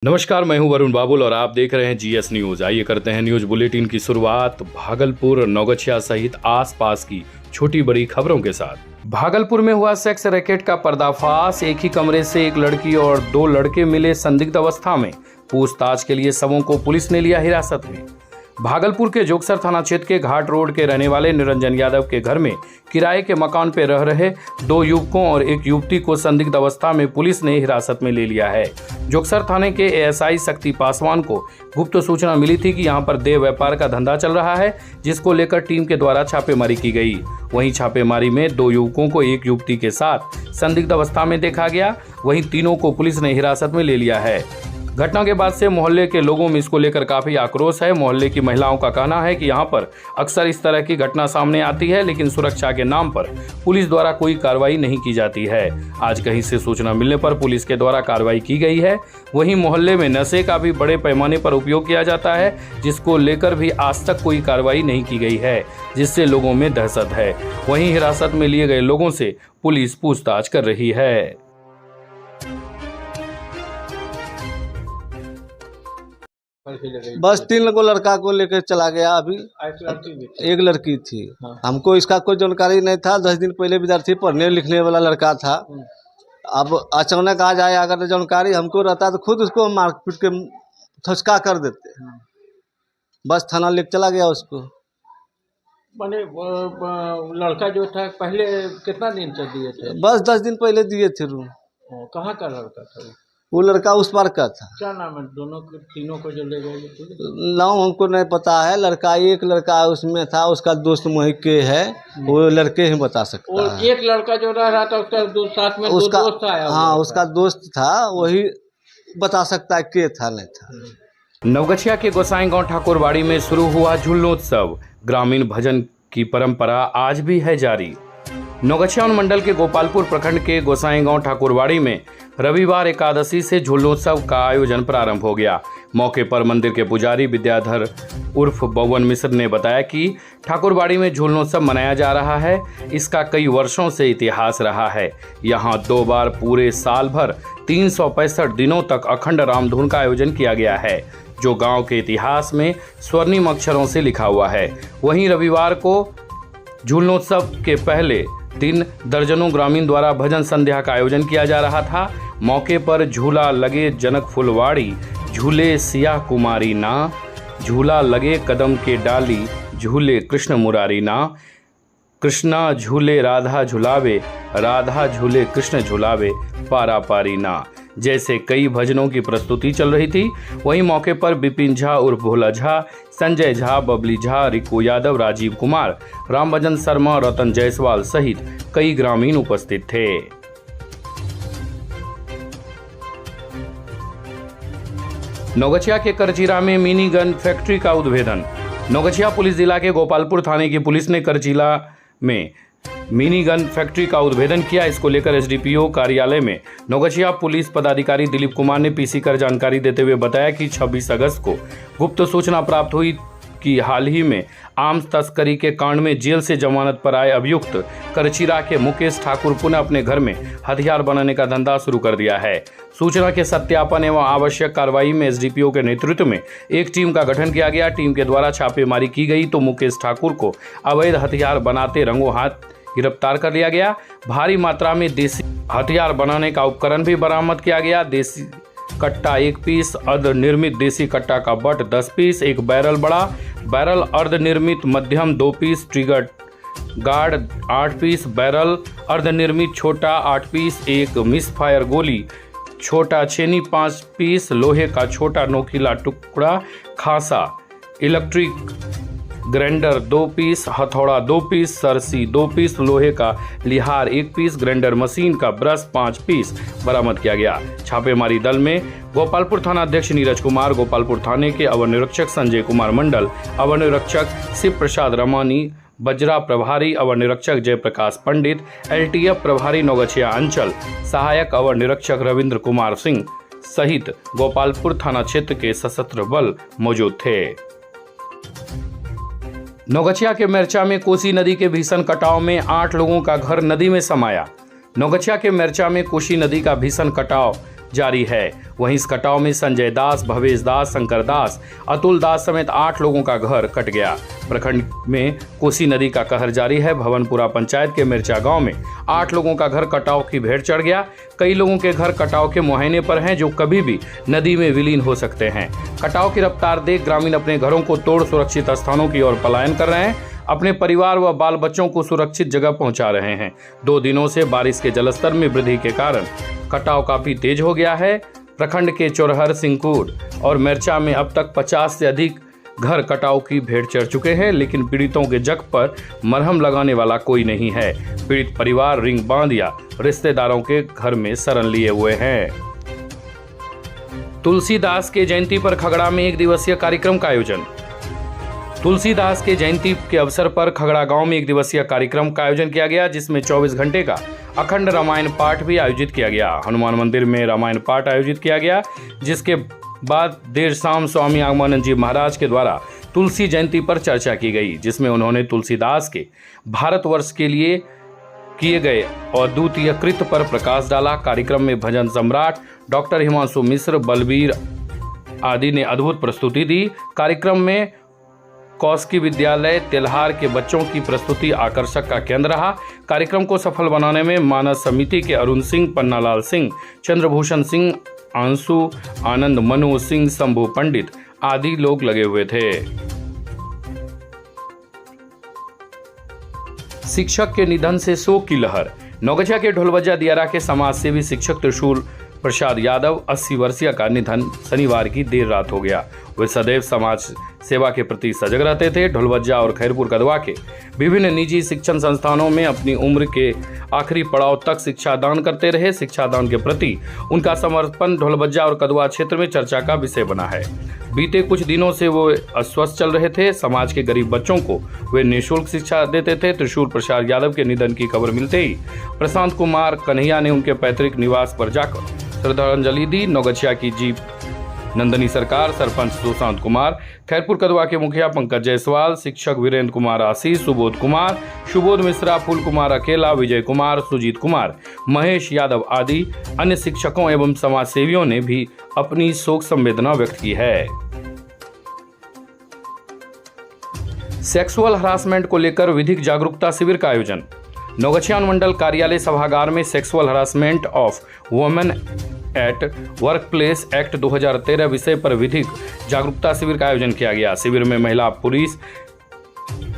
नमस्कार, मैं हूं वरुण बाबुल और आप देख रहे हैं जीएस न्यूज। आइए करते हैं न्यूज बुलेटिन की शुरुआत भागलपुर, नौगछिया सहित आसपास की छोटी बड़ी खबरों के साथ। भागलपुर में हुआ सेक्स रैकेट का पर्दाफाश। एक ही कमरे से एक लड़की और दो लड़के मिले संदिग्ध अवस्था में। पूछताछ के लिए सबों को पुलिस ने लिया हिरासत में। भागलपुर के जोगसर थाना क्षेत्र के घाट रोड के रहने वाले निरंजन यादव के घर में किराए के मकान पर रह रहे दो युवकों और एक युवती को संदिग्ध अवस्था में पुलिस ने हिरासत में ले लिया है। जोगसर थाने के एएसआई शक्ति पासवान को गुप्त सूचना मिली थी कि यहां पर देह व्यापार का धंधा चल रहा है, जिसको लेकर टीम के द्वारा छापेमारी की गई। वहीं छापेमारी में दो युवकों को एक युवती के साथ संदिग्ध अवस्था में देखा गया। वहीं तीनों को पुलिस ने हिरासत में ले लिया है। घटना के बाद से मोहल्ले के लोगों में इसको लेकर काफी आक्रोश है। मोहल्ले की महिलाओं का कहना है कि यहां पर अक्सर इस तरह की घटना सामने आती है, लेकिन सुरक्षा के नाम पर पुलिस द्वारा कोई कार्रवाई नहीं की जाती है। आज कहीं से सूचना मिलने पर पुलिस के द्वारा कार्रवाई की गई है। वहीं मोहल्ले में नशे का भी बड़े पैमाने पर उपयोग किया जाता है, जिसको लेकर भी आज तक कोई कार्रवाई नहीं की गई है, जिससे लोगों में दहशत है। वहीं हिरासत में लिए गए लोगों से पुलिस पूछताछ कर रही है। बस 3 को लड़का को लेकर चला गया। अभी एक लड़की थी। हमको इसका कोई जानकारी नहीं था। 10 दिन पहले विद्यार्थी पढ़ने लिखने वाला लड़का था। अब अचानक आ जाए अगर जानकारी हमको रहता तो खुद उसको मारपीट के थचका कर देते। बस थाना लेके चला गया उसको। माने लड़का जो था पहले कितना दिन से दिए थे? बस 10 दिन पहले दिए थे रूम। कहाँ का लड़का था? वो लड़का उस पार का था। क्या नाम है दोनों तीनों को जो ले गए? नाम हमको नहीं पता है। लड़का एक लड़का उसमें था, उसका दोस्त वहीं के है, वो लड़के ही बता सकता और है। एक लड़का जो रह रहा था उसका साथ में उसका दोस्त आया। हाँ, उसका दोस्त था, वही बता सकता है के था नहीं था। नवगछिया के गोसाईगांव ठाकुरबाड़ी में शुरू हुआ झूलोत्सव। ग्रामीण भजन की परंपरा आज भी है जारी। नवगछिया मंडल के गोपालपुर प्रखंड के गोसाईगांव ठाकुरबाड़ी में रविवार एकादशी से झूलोत्सव का आयोजन प्रारंभ हो गया। मौके पर मंदिर के पुजारी विद्याधर उर्फ बवन मिश्र ने बताया कि ठाकुरबाड़ी में झूलोत्सव मनाया जा रहा है। इसका कई वर्षों से इतिहास रहा है। यहाँ 2 बार पूरे साल भर 365 दिनों तक अखंड रामधुन का आयोजन किया गया है, जो गांव के इतिहास में स्वर्णिम अक्षरों से लिखा हुआ है। वहीं रविवार को झूलोत्सव के पहले दिन दर्जनों ग्रामीण द्वारा भजन संध्या का आयोजन किया जा रहा था। मौके पर झूला लगे जनक फुलवाड़ी, झूले सिया कुमारी ना, झूला लगे कदम के डाली, झूले कृष्ण मुरारी ना, कृष्णा झूले राधा झुलावे, राधा झूले कृष्ण झुलावे, पारा पारी ना, जैसे कई भजनों की प्रस्तुति चल रही थी। वहीं मौके पर बिपिन झा उर्फ भोला झा, संजय झा, बबली झा, रिकू यादव, राजीव कुमार, रामभजन शर्मा, रतन जायसवाल सहित कई ग्रामीण उपस्थित थे। नौगछिया के करचीला में मिनी गन फैक्ट्री का उद्भेदन। नौगछिया पुलिस जिला के गोपालपुर थाने की पुलिस ने करचीला में मिनी गन फैक्ट्री का उद्भेदन किया। इसको लेकर एसडीपीओ कार्यालय में नौगछिया पुलिस पदाधिकारी दिलीप कुमार ने पीसी कर जानकारी देते हुए बताया कि 26 अगस्त को गुप्त सूचना प्राप्त हुई कि हाल ही में आर्म्स तस्करी के कांड में जेल से जमानत पर आए अभियुक्त करचीला के मुकेश ठाकुर पुनः अपने घर में हथियार बनाने का धंधा शुरू कर दिया है। सूचना के सत्यापन एवं आवश्यक कार्रवाई में एसडीपीओ के नेतृत्व में एक टीम का गठन किया गया। टीम के द्वारा छापेमारी की गई तो मुकेश ठाकुर को अवैध हथियार बनाते रंगों हाथ गिरफ्तार कर लिया गया। भारी मात्रा में देसी हथियार बनाने का उपकरण भी बरामद किया गया। देसी कट्टा 1 पीस, अर्ध निर्मित देसी कट्टा का बट 10 पीस, एक बैरल बड़ा बैरल अर्ध निर्मित मध्यम 2 पीस, ट्रिगर गार्ड 8 पीस, बैरल अर्ध निर्मित छोटा 8 पीस, एक मिस फायर गोली छोटा छेनी 5 पीस, लोहे का छोटा नोकीला टुकड़ा खासा, इलेक्ट्रिक ग्राइंडर 2 पीस, हथौड़ा 2 पीस, सरसी 2 पीस, लोहे का लिहार 1 पीस, ग्राइंडर मशीन का ब्रश 5 पीस बरामद किया गया। छापेमारी दल में गोपालपुर थाना अध्यक्ष नीरज कुमार, गोपालपुर थाने के अवर निरीक्षक संजय कुमार मंडल, अवर निरीक्षक शिव प्रसाद रमानी, बजरा प्रभारी अवर निरीक्षक जयप्रकाश पंडित, एलटीएफ प्रभारी नौगछिया अंचल, सहायक अवर निरीक्षक रविंद्र कुमार सिंह सहित गोपालपुर थाना क्षेत्र के सशस्त्र बल मौजूद थे। नौगछिया के मेरचा में कोसी नदी के भीषण कटाव में 8 लोगों का घर नदी में समाया। नौगछिया के मेरचा में कोसी नदी का भीषण कटाव जारी है। वहीं इस कटाव में संजय दास, भवेश दास, शंकर दास, अतुल दास समेत 8 लोगों का घर कट गया। प्रखंड में कोसी नदी का कहर जारी है। भवनपुरा पंचायत के मिर्चा गांव में 8 लोगों का घर कटाव की भेंट चढ़ गया। कई लोगों के घर कटाव के मुहायने पर हैं, जो कभी भी नदी में विलीन हो सकते हैं। कटाव की रफ्तार देख ग्रामीण अपने घरों को तोड़ सुरक्षित स्थानों की ओर पलायन कर रहे हैं। अपने परिवार व बाल बच्चों को सुरक्षित जगह पहुंचा रहे हैं। 2 दिनों से बारिश के जलस्तर में वृद्धि के कारण कटाव काफी तेज हो गया है। प्रखंड के चोरहर, सिंहकोट और मिर्चा में अब तक 50 से अधिक घर कटाव की भेंट चढ़ चुके हैं, लेकिन पीड़ितों के जख्म पर मरहम लगाने वाला कोई नहीं है। पीड़ित परिवार रिंग बांध या रिश्तेदारों के घर में शरण लिए हुए हैं। तुलसीदास के जयंती पर खगड़ा में 1 दिवसीय कार्यक्रम का आयोजन। तुलसीदास के जयंती के अवसर पर खगड़ा गांव में 1 दिवसीय कार्यक्रम का आयोजन किया गया, जिसमें 24 घंटे का अखंड रामायण पाठ भी आयोजित किया गया। हनुमान मंदिर में रामायण पाठ आयोजित किया गया, जिसके बाद देर शाम स्वामी आगमानंद जी महाराज के द्वारा तुलसी जयंती पर चर्चा की गई, जिसमें उन्होंने तुलसीदास के भारतवर्ष के लिए किए गए अद्वितीय कृत्य पर प्रकाश डाला। कार्यक्रम में भजन सम्राट डॉक्टर हिमांशु मिश्र, बलबीर आदि ने अद्भुत प्रस्तुति दी। कार्यक्रम में कौशकी विद्यालय तेल्हार के बच्चों की प्रस्तुति आकर्षक का केंद्र रहा। कार्यक्रम को सफल बनाने में मानस समिति के अरुण सिंह, पन्नालाल सिंह, चंद्रभूषण सिंह, आंसू आनंद, मनोज सिंह, शंभू पंडित आदि लोग लगे हुए थे। शिक्षक के निधन से शोक की लहर। नौगछिया के ढोलवज्जा दियारा के समाज सेवी शिक्षक त्रिशूल प्रसाद यादव 80 वर्षीय का निधन शनिवार की देर रात हो गया। वे सदैव समाज सेवा के प्रति सजग रहते थे। ढोलवज्जा और खैरपुर कदवा के विभिन्न निजी शिक्षण संस्थानों में अपनी उम्र के आखिरी पड़ाव तक शिक्षादान करते रहे। शिक्षादान के प्रति उनका समर्पण ढोलवज्जा और कदवा क्षेत्र में चर्चा का विषय बना है। बीते कुछ दिनों से वो अस्वस्थ चल रहे थे। समाज के गरीब बच्चों को वे निःशुल्क शिक्षा देते थे। त्रिशूल प्रसाद यादव के निधन की खबर मिलते ही प्रशांत कुमार कन्हैया ने उनके पैतृक निवास पर जाकर श्रद्धांजलि दी। नौगछिया की जीप नंदनी सरकार, सरपंच सुशांत कुमार, खैरपुर कदवा के मुखिया पंकज जायसवाल, शिक्षक वीरेंद्र कुमार आशीष, सुबोध कुमार, सुबोध मिश्रा, फूल कुमार अकेला, विजय कुमार, सुजीत कुमार, महेश यादव आदि अन्य शिक्षकों एवं समाज सेवियों ने भी अपनी शोक संवेदना व्यक्त की है। सेक्सुअल हरासमेंट को लेकर विधिक जागरूकता शिविर का आयोजन। नौगछिया अनुमंडल कार्यालय सभागार में sexual harassment of women at work place act 2013 विषय पर विधिक जागरूकता शिविर का आयोजन किया गया। शिविर में महिला पुलिस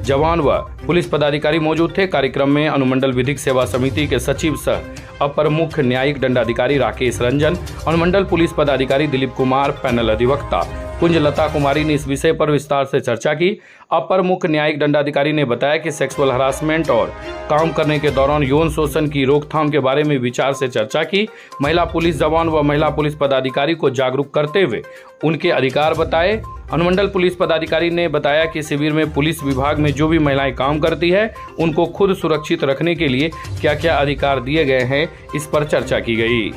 जवान व पुलिस पदाधिकारी मौजूद थे। कार्यक्रम में अनुमंडल विधिक सेवा समिति के सचिव सह अपर मुख्य न्यायिक दंडाधिकारी राकेश रंजन, अनुमंडल पुलिस पदाधिकारी दिलीप कुमार, पैनल अधिवक्ता कुंजलता कुमारी ने इस विषय पर विस्तार से चर्चा की। अपर मुख्य न्यायिक दंडाधिकारी ने बताया कि सेक्सुअल हरासमेंट और काम करने के दौरान यौन शोषण की रोकथाम के बारे में विचार से चर्चा की। महिला पुलिस जवान व महिला पुलिस पदाधिकारी को जागरूक करते हुए उनके अधिकार बताए। अनुमंडल पुलिस पदाधिकारी ने बताया कि शिविर में पुलिस विभाग में जो भी महिलाएं काम करती है उनको खुद सुरक्षित रखने के लिए क्या क्या अधिकार दिए गए हैं, इस पर चर्चा की गई।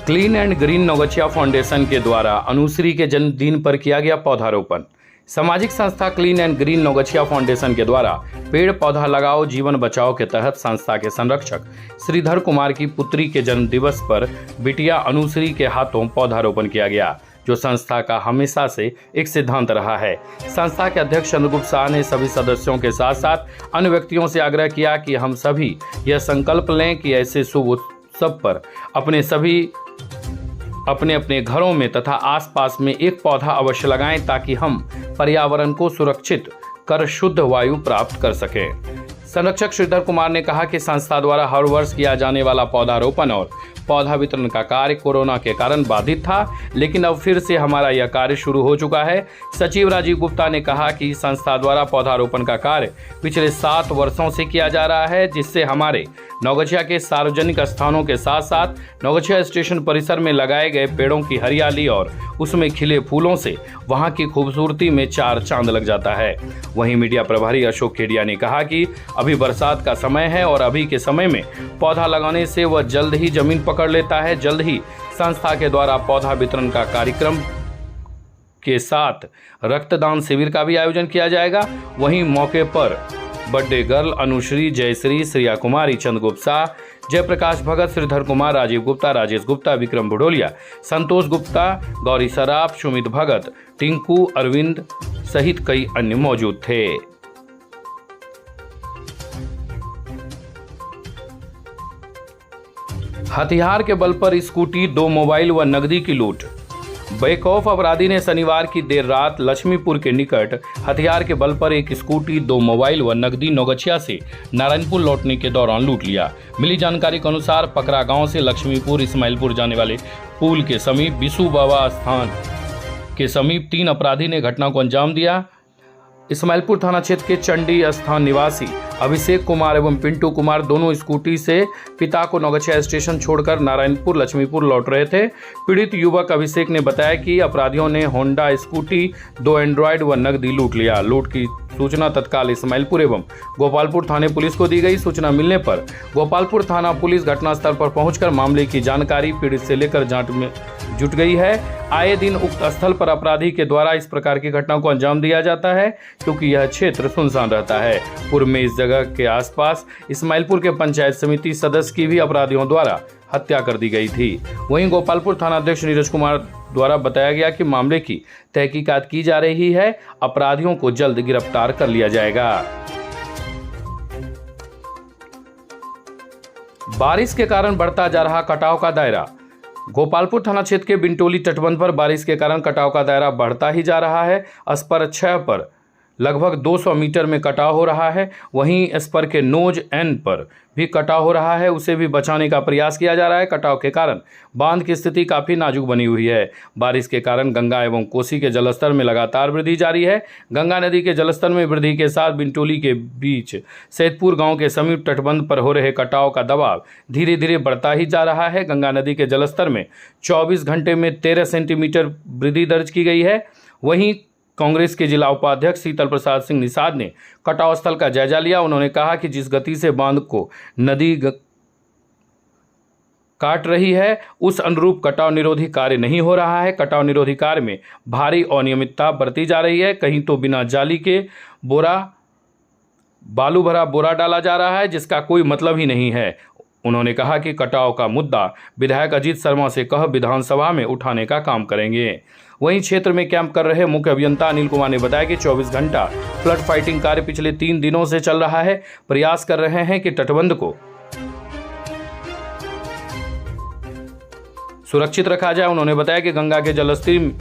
Clean and green Naugachia foundation के द्वारा अनुश्री के जन्मदिन पर किया गया पौधारोपण। सामाजिक संस्था clean and green Naugachia foundation के द्वारा पेड़ पौधा लगाओ जीवन बचाओ के तहत संस्था के संरक्षक श्रीधर कुमार की पुत्री के जन्म दिवस पर बिटिया अनुश्री के हाथों पौधारोपण किया गया, जो संस्था का हमेशा से एक सिद्धांत रहा है। संस्था के अध्यक्ष चंद्रगुप्त शाह ने सभी सदस्यों के साथ साथ अन्य व्यक्तियों से आग्रह किया कि हम सभी यह संकल्प लें कि ऐसे शुभ उत्सव पर अपने अपने घरों में तथा आसपास में एक पौधा अवश्य लगाएं, ताकि हम पर्यावरण को सुरक्षित कर शुद्ध वायु प्राप्त कर सकें। संरक्षक श्रीधर कुमार ने कहा कि संस्था द्वारा हर वर्ष किया जाने वाला पौधारोपण और पौधा वितरण का कार्य कोरोना के कारण बाधित था, लेकिन अब फिर से हमारा यह कार्य शुरू हो चुका है। सचिव राजीव गुप्ता ने कहा कि संस्था द्वारा पौधारोपण का कार्य पिछले 7 वर्षों से किया जा रहा है, जिससे हमारे नौगछिया के सार्वजनिक स्थानों के साथ साथ नौगछिया स्टेशन परिसर में लगाए गए पेड़ों की हरियाली और उसमें खिले फूलों से वहां की खूबसूरती में 4 चांद लग जाता है। वहीं मीडिया प्रभारी अशोक खेड़िया ने कहा कि अभी बरसात का समय है और अभी के समय में पौधा लगाने से वह जल्द ही जमीन पकड़ लेता है। जल्द ही संस्था के द्वारा पौधा वितरण का कार्यक्रम के साथ रक्तदान शिविर का भी आयोजन किया जाएगा। वहीं मौके पर बर्थडे गर्ल अनुश्री, जयश्री, श्रिया कुमारी, चंद्रगुप्त शाह, जयप्रकाश भगत, श्रीधर कुमार, राजीव गुप्ता, राजेश गुप्ता, विक्रम भुडोलिया, संतोष गुप्ता, गौरी सराफ, सुमित भगत, टिंकू, अरविंद सहित कई अन्य मौजूद थे। हथियार के बल पर स्कूटी, 2 मोबाइल व नकदी की लूट। बेखौफ अपराधी ने शनिवार की देर रात लक्ष्मीपुर के निकट हथियार के बल पर एक स्कूटी, 2 मोबाइल व नकदी नौगछिया से नारायणपुर लौटने के दौरान लूट लिया। मिली जानकारी के अनुसार पकरा गांव से लक्ष्मीपुर इस्माइलपुर जाने वाले पुल के समीप बिशु बाबा स्थान के समीप 3 अपराधी ने घटना को अंजाम दिया। इस्माइलपुर थाना क्षेत्र के चंडी स्थान निवासी अभिषेक कुमार एवं पिंटू कुमार दोनों स्कूटी से पिता को नौगछिया स्टेशन छोड़कर नारायणपुर लक्ष्मीपुर लौट रहे थे। पीड़ित युवक अभिषेक ने बताया कि अपराधियों ने होंडा स्कूटी, 2 एंड्रॉयड व नकदी लूट लिया। लूट की सूचना तत्काल इस्माइलपुर एवं गोपालपुर थाने पुलिस को दी गई। सूचना मिलने पर गोपालपुर थाना पुलिस घटनास्थल पर पहुंचकर मामले की जानकारी पीड़ित से लेकर जांच में जुट गई है। आए दिन उक्त स्थल पर अपराधी के द्वारा इस प्रकार की घटना को अंजाम दिया जाता है क्योंकि यह क्षेत्र सुनसान रहता है। पूर्व में इस जगह के आसपास इस्माइलपुर के पंचायत समिति सदस्य की भी अपराधियों द्वारा हत्या कर दी गई थी। वहीं गोपालपुर थाना अध्यक्ष नीरज कुमार द्वारा बताया गया कि मामले की तहकीकात की जा रही है। अपराधियों को जल्द गिरफ्तार कर लिया जाएगा। बारिश के कारण बढ़ता जा रहा कटाव का दायरा। गोपालपुर थाना क्षेत्र के बिंटोली तटबंध पर बारिश के कारण कटाव का दायरा बढ़ता ही जा रहा है। स्पर 6 पर लगभग 200 मीटर में कटाव हो रहा है। वहीं स्पर के नोज एन पर भी कटाव हो रहा है, उसे भी बचाने का प्रयास किया जा रहा है। कटाव के कारण बांध की स्थिति काफ़ी नाजुक बनी हुई है। बारिश के कारण गंगा एवं कोसी के जलस्तर में लगातार वृद्धि जारी है। गंगा नदी के जलस्तर में वृद्धि के साथ बिंटोली के बीच सैदपुर गांव के समीप तटबंध पर हो रहे कटाव का दबाव धीरे धीरे बढ़ता ही जा रहा है। गंगा नदी के जलस्तर में 24 घंटे में 13 सेंटीमीटर वृद्धि दर्ज की गई है। वहीं कांग्रेस के जिला उपाध्यक्ष शीतल प्रसाद सिंह निषाद ने कटाव स्थल का जायजा लिया। उन्होंने कहा कि जिस गति से बांध को नदी काट रही है उस अनुरूप कटाव निरोधी कार्य नहीं हो रहा है। कटाव निरोधी कार्य में भारी अनियमितता बरती जा रही है। कहीं तो बिना जाली के बालू भरा बोरा डाला जा रहा है जिसका कोई मतलब ही नहीं है। उन्होंने कहा कि कटाव का मुद्दा विधायक अजीत शर्मा से कह विधानसभा में उठाने का काम करेंगे। वहीं क्षेत्र में कैंप कर रहे मुख्य अभियंता अनिल कुमार ने बताया कि 24 घंटा फ्लड फाइटिंग कार्य पिछले 3 दिनों से चल रहा है। प्रयास कर रहे हैं कि तटबंध को सुरक्षित रखा जाए। उन्होंने बताया कि गंगा के जलस्तर में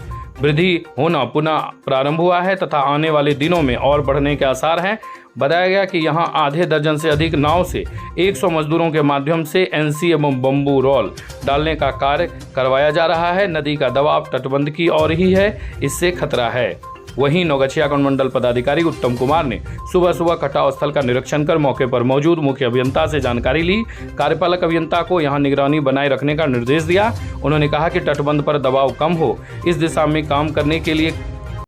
वृद्धि होना पुनः प्रारंभ हुआ है तथा आने वाले दिनों में और बढ़ने के आसार हैं। बताया गया कि यहां आधे दर्जन से अधिक नाव से 100 मजदूरों के माध्यम से एनसी एवं बम्बू रोल डालने का कार्य करवाया जा रहा है। नदी का दबाव तटबंध की ओर ही है, इससे खतरा है। वहीं नौगछिया अनुमंडल पदाधिकारी उत्तम कुमार ने सुबह सुबह कटाव स्थल का निरीक्षण कर मौके पर मौजूद मुख्य अभियंता से जानकारी ली। कार्यपालक अभियंता को यहां निगरानी बनाए रखने का निर्देश दिया। उन्होंने कहा कि तटबंध पर दबाव कम हो, इस दिशा में काम करने के लिए